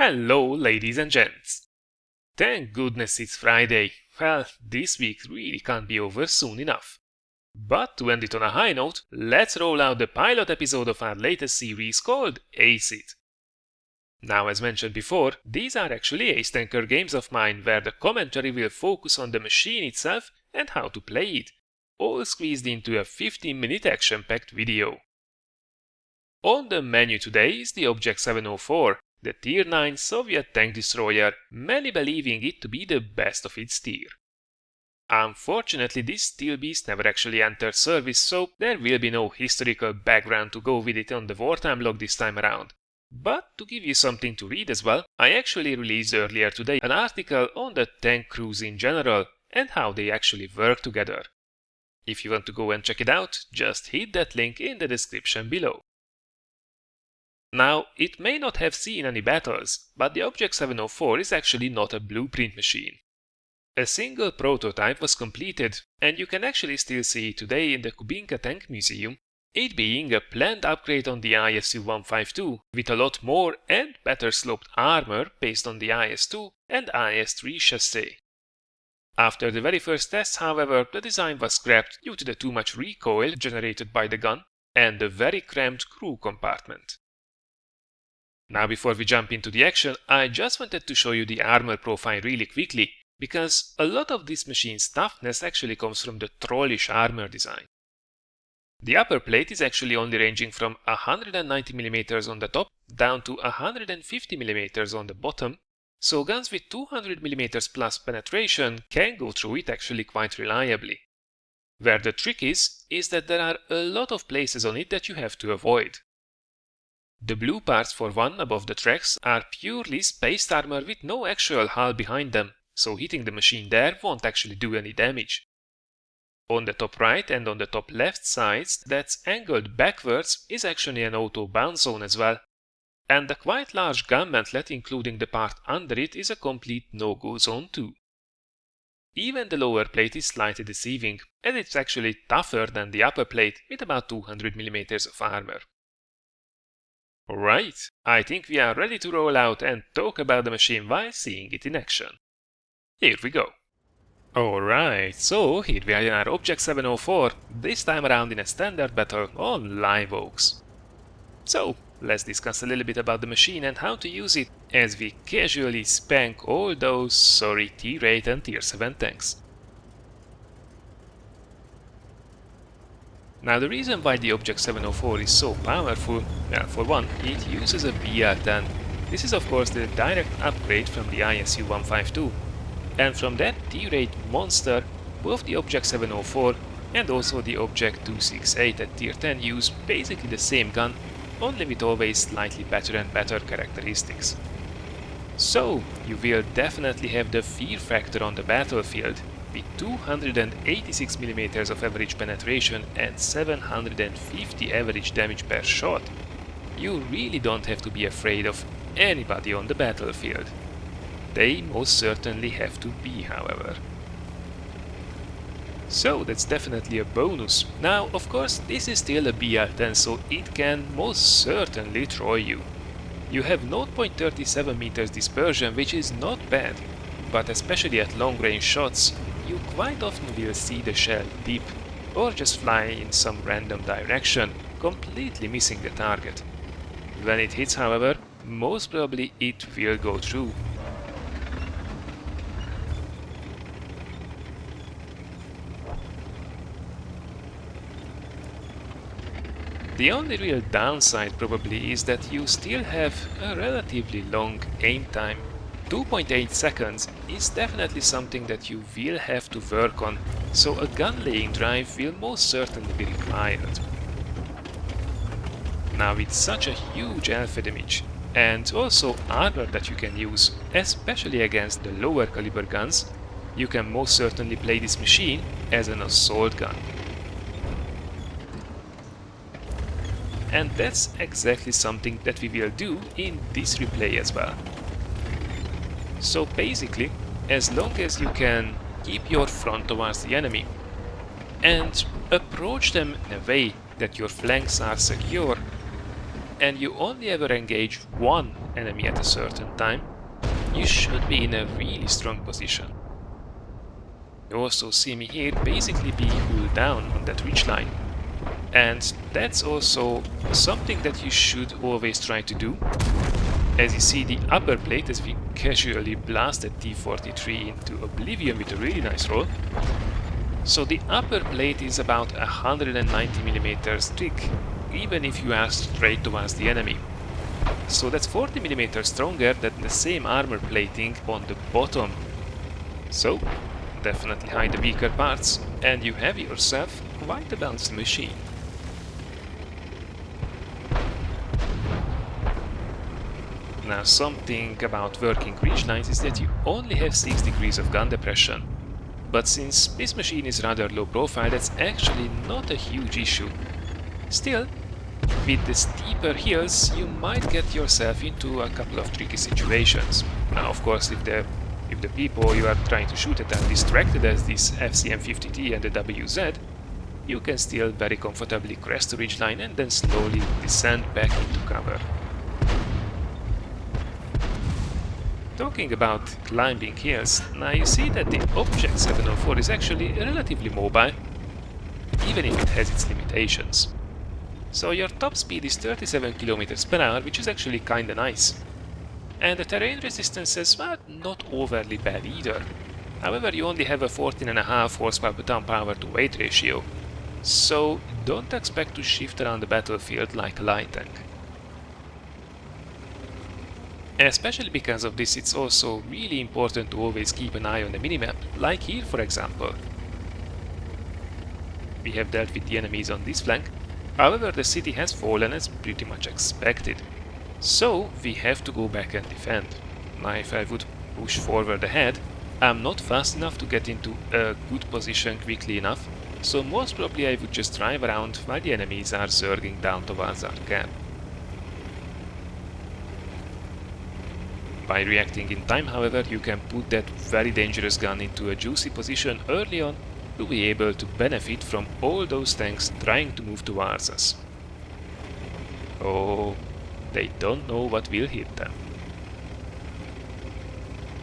Hello, ladies and gents! Thank goodness it's Friday. Well, this week really can't be over soon enough. But to end it on a high note, let's roll out the pilot episode of our latest series called Ace It. Now, as mentioned before, these are actually ace tanker games of mine where the commentary will focus on the machine itself and how to play it, all squeezed into a 15-minute action-packed video. On the menu today is the Object 704, the Tier 9 Soviet tank destroyer, many believing it to be the best of its tier. Unfortunately, this steel beast never actually entered service, so there will be no historical background to go with it on the wartime log this time around. But to give you something to read as well, I actually released earlier today an article on the tank crews in general and how they actually work together. If you want to go and check it out, just hit that link in the description below. Now, it may not have seen any battles, but the Object 704 is actually not a blueprint machine. A single prototype was completed, and you can actually still see it today in the Kubinka Tank Museum, it being a planned upgrade on the ISU-152 with a lot more and better sloped armor based on the IS-2 and IS-3 chassis. After the very first tests, however, the design was scrapped due to the too much recoil generated by the gun and the very cramped crew compartment. Now, before we jump into the action, I just wanted to show you the armor profile really quickly, because a lot of this machine's toughness actually comes from the trollish armor design. The upper plate is actually only ranging from 190mm on the top down to 150mm on the bottom, so guns with 200mm plus penetration can go through it actually quite reliably. Where the trick is that there are a lot of places on it that you have to avoid. The blue parts, for one, above the tracks are purely spaced armor with no actual hull behind them, so hitting the machine there won't actually do any damage. On the top right and on the top left sides that's angled backwards is actually an auto bounce zone as well, and the quite large gun mantlet including the part under it is a complete no-go zone too. Even the lower plate is slightly deceiving, and it's actually tougher than the upper plate with about 200mm of armor. Alright, I think we are ready to roll out and talk about the machine while seeing it in action. Here we go. Alright, so here we are in our Object 704, this time around in a standard battle on Live Oaks. So, let's discuss a little bit about the machine and how to use it as we casually spank all those sorry Tier 8 and Tier 7 tanks. Now, the reason why the Object 704 is so powerful, well, for one, it uses a BR-10. This is of course the direct upgrade from the ISU-152, and from that Tier 8 monster, both the Object 704 and also the Object 268 at Tier 10 use basically the same gun, only with always slightly better and better characteristics. So, you will definitely have the fear factor on the battlefield, with 286mm of average penetration and 750 average damage per shot. You really don't have to be afraid of anybody on the battlefield. They most certainly have to be, however. So that's definitely a bonus. Now, of course, this is still a BR-10, so it can most certainly troll you. You have 0.37 meters dispersion, which is not bad, but especially at long-range shots, you quite often will see the shell dip or just fly in some random direction, completely missing the target. When it hits, however, most probably it will go through. The only real downside probably is that you still have a relatively long aim time. 2.8 seconds is definitely something that you will have to work on, so a gun laying drive will most certainly be required. Now, with such a huge alpha damage and also armor that you can use, especially against the lower caliber guns, you can most certainly play this machine as an assault gun. And that's exactly something that we will do in this replay as well. So basically, as long as you can keep your front towards the enemy and approach them in a way that your flanks are secure, and you only ever engage one enemy at a certain time, you should be in a really strong position. You also see me here basically being pulled down on that ridgeline. And that's also something that you should always try to do. As you see, the upper plate, as we casually blasted T-43 into oblivion with a really nice roll. So the upper plate is about 190mm thick, even if you are straight towards the enemy. So that's 40mm stronger than the same armor plating on the bottom. So definitely hide the weaker parts, and you have yourself quite a balanced machine. Now, something about working ridgelines is that you only have 6 degrees of gun depression. But since this machine is rather low profile, that's actually not a huge issue. Still, with the steeper hills, you might get yourself into a couple of tricky situations. Now, of course, if the people you are trying to shoot at are distracted as this FCM50T and the WZ, you can still very comfortably crest the ridgeline and then slowly descend back into cover. Talking about climbing hills, now you see that the Object 704 is actually relatively mobile, even if it has its limitations. So your top speed is 37 km per hour, which is actually kinda nice. And the terrain resistances are not overly bad either. However, you only have a 14.5 horsepower per ton power to weight ratio, so don't expect to shift around the battlefield like a light tank. Especially because of this, it's also really important to always keep an eye on the minimap, like here for example. We have dealt with the enemies on this flank, however the city has fallen as pretty much expected. So we have to go back and defend. Now if I would push forward ahead, I'm not fast enough to get into a good position quickly enough, so most probably I would just drive around while the enemies are zerging down towards our camp. By reacting in time, however, you can put that very dangerous gun into a juicy position early on to be able to benefit from all those tanks trying to move towards us. Oh, they don't know what will hit them.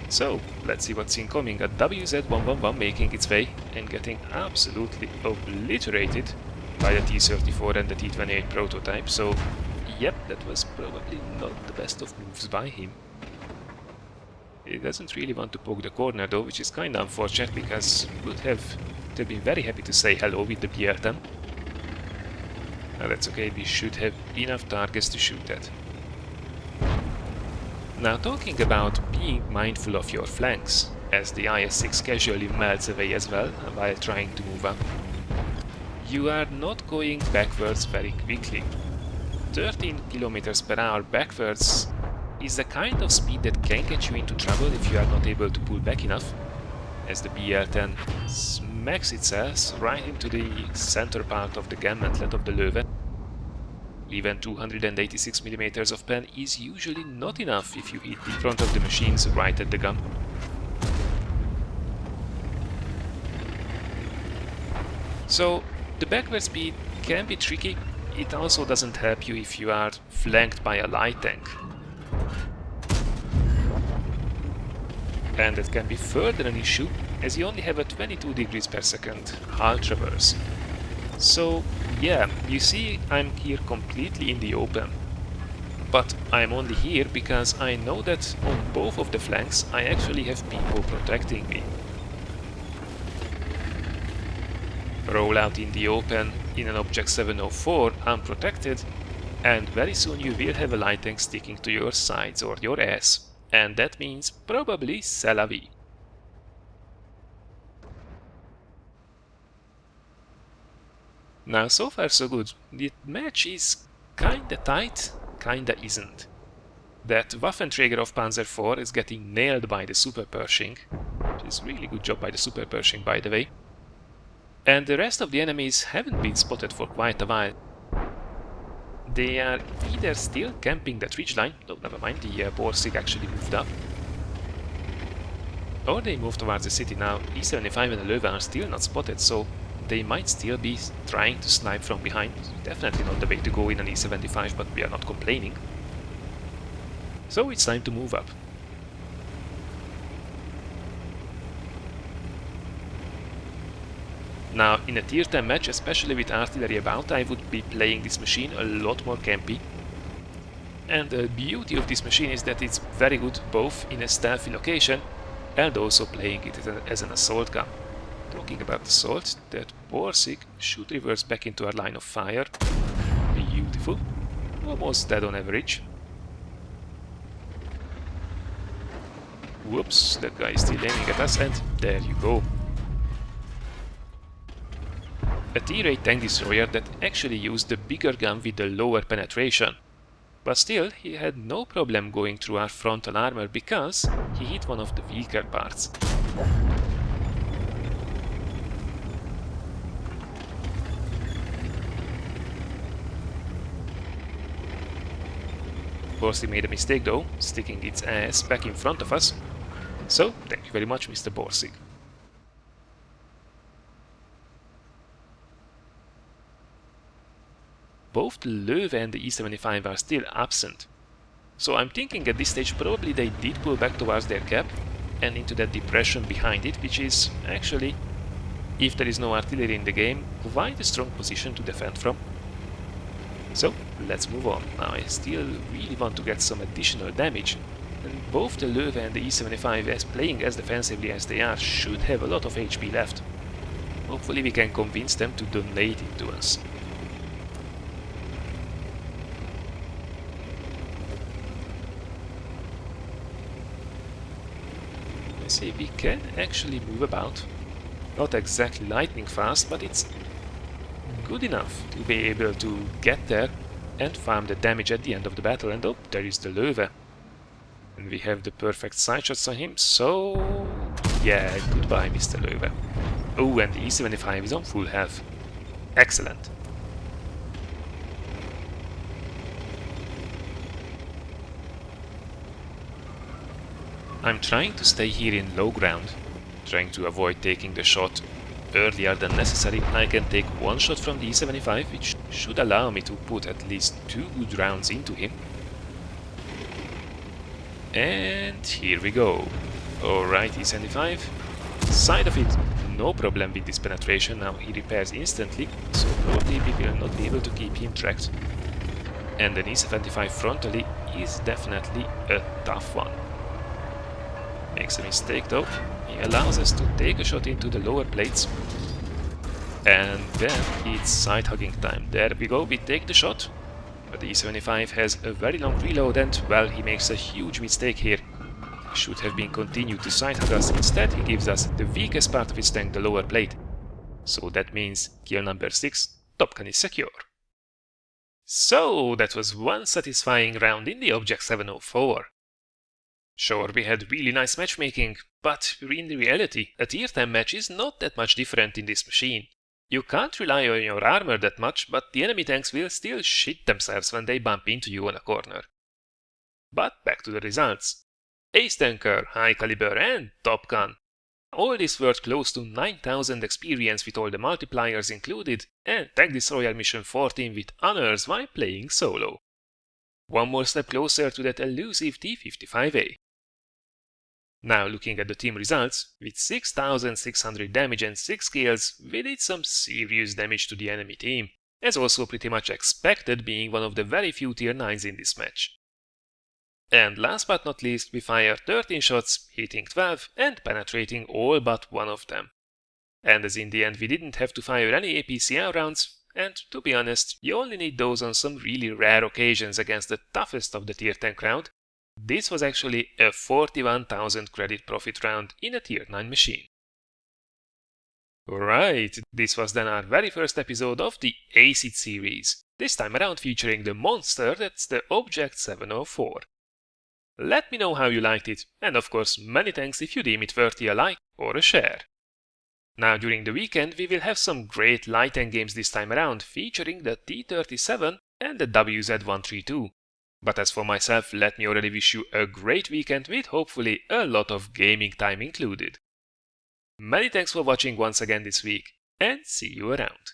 So, let's see what's incoming. A WZ-111 making its way and getting absolutely obliterated by the T-34 and the T-28 prototype, so yep, that was probably not the best of moves by him. He doesn't really want to poke the corner though, which is kinda unfortunate because would have been very happy to say hello with the BR-10. That's okay, we should have enough targets to shoot at. Now, talking about being mindful of your flanks, as the IS-6 casually melts away as well while trying to move up, you are not going backwards very quickly. 13 km per hour backwards is the kind of speed that can get you into trouble if you are not able to pull back enough, as the BR-10 smacks itself right into the center part of the gun mantlet of the Löwe. Even 286mm of pen is usually not enough if you hit the front of the machines right at the gun. So the backward speed can be tricky. It also doesn't help you if you are flanked by a light tank. And that can be further an issue, as you only have a 22 degrees per second hull traverse. So yeah, you see I'm here completely in the open. But I'm only here because I know that on both of the flanks I actually have people protecting me. Roll out in the open in an Object 704 unprotected, and very soon you will have a light tank sticking to your sides or your ass. And that means probably c'est la vie. Now, so far so good. The match is kinda tight, kinda isn't. That Waffenträger of Panzer IV is getting nailed by the Super Pershing, which is really good job by the Super Pershing, by the way. And the rest of the enemies haven't been spotted for quite a while. They are either still camping that ridgeline, though never mind, the Borsig actually moved up, or they moved towards the city. Now, E75 and the Löwe are still not spotted, so they might still be trying to snipe from behind. Definitely not the way to go in an E75, but we are not complaining. So it's time to move up. Now, in a tier 10 match, especially with artillery about, I would be playing this machine a lot more campy. And the beauty of this machine is that it's very good both in a stealthy location and also playing it as an assault gun. Talking about assault, that Borsig should reverse back into our line of fire. Beautiful. Almost dead on average. Whoops, that guy is still aiming at us, and there you go. A tier 8 tank destroyer that actually used the bigger gun with the lower penetration. But still, he had no problem going through our frontal armor because he hit one of the weaker parts. Borsig made a mistake though, sticking its ass back in front of us. So, thank you very much, Mr. Borsig. Both the Löwe and the E75 are still absent. So I'm thinking at this stage probably they did pull back towards their cap and into that depression behind it, which is actually, if there is no artillery in the game, quite a strong position to defend from. So let's move on. Now I still really want to get some additional damage, and both the Löwe and the E75, as playing as defensively as they are, should have a lot of HP left. Hopefully we can convince them to donate it to us. See, we can actually move about. Not exactly lightning fast, but it's good enough to be able to get there and farm the damage at the end of the battle. And oh, there is the Löwe. And we have the perfect side shots on him, so yeah, goodbye, Mr. Löwe. Oh, and the E75 is on full health. Excellent. I'm trying to stay here in low ground, trying to avoid taking the shot earlier than necessary. I can take one shot from the E75, which should allow me to put at least 2 good rounds into him. And here we go. Alright, E75. Side of it, no problem with this penetration. Now he repairs instantly, so probably we will not be able to keep him tracked. And an E75 frontally is definitely a tough one. Makes a mistake though. He allows us to take a shot into the lower plates. And then it's side hugging time. There we go, we take the shot. But the E75 has a very long reload and, well, he makes a huge mistake here. Should have been continued to side hug us. Instead he gives us the weakest part of his tank, the lower plate. So that means kill number 6, Top Gun is secure. So that was one satisfying round in the Object 704. Sure, we had really nice matchmaking, but in reality, a tier 10 match is not that much different in this machine. You can't rely on your armor that much, but the enemy tanks will still shit themselves when they bump into you on a corner. But back to the results. Ace Tanker, High Caliber and Top Gun. All this worth close to 9000 experience with all the multipliers included, and Tank Destroyer Mission 14 with honors while playing solo. One more step closer to that elusive T-55A. Now looking at the team results, with 6600 damage and 6 kills, we did some serious damage to the enemy team, as also pretty much expected being one of the very few tier 9s in this match. And last but not least, we fired 13 shots, hitting 12 and penetrating all but one of them. And as in the end we didn't have to fire any APCR rounds, and to be honest, you only need those on some really rare occasions against the toughest of the tier 10 crowd, this was actually a 41,000 credit profit round in a tier 9 machine. Right, this was then our very first episode of the ACID series, this time around featuring the monster that's the Object 704. Let me know how you liked it, and of course many thanks if you deem it worthy a like or a share. Now during the weekend we will have some great light end games this time around, featuring the T-37 and the WZ-132. But as for myself, let me already wish you a great weekend with hopefully a lot of gaming time included. Many thanks for watching once again this week. and see you around.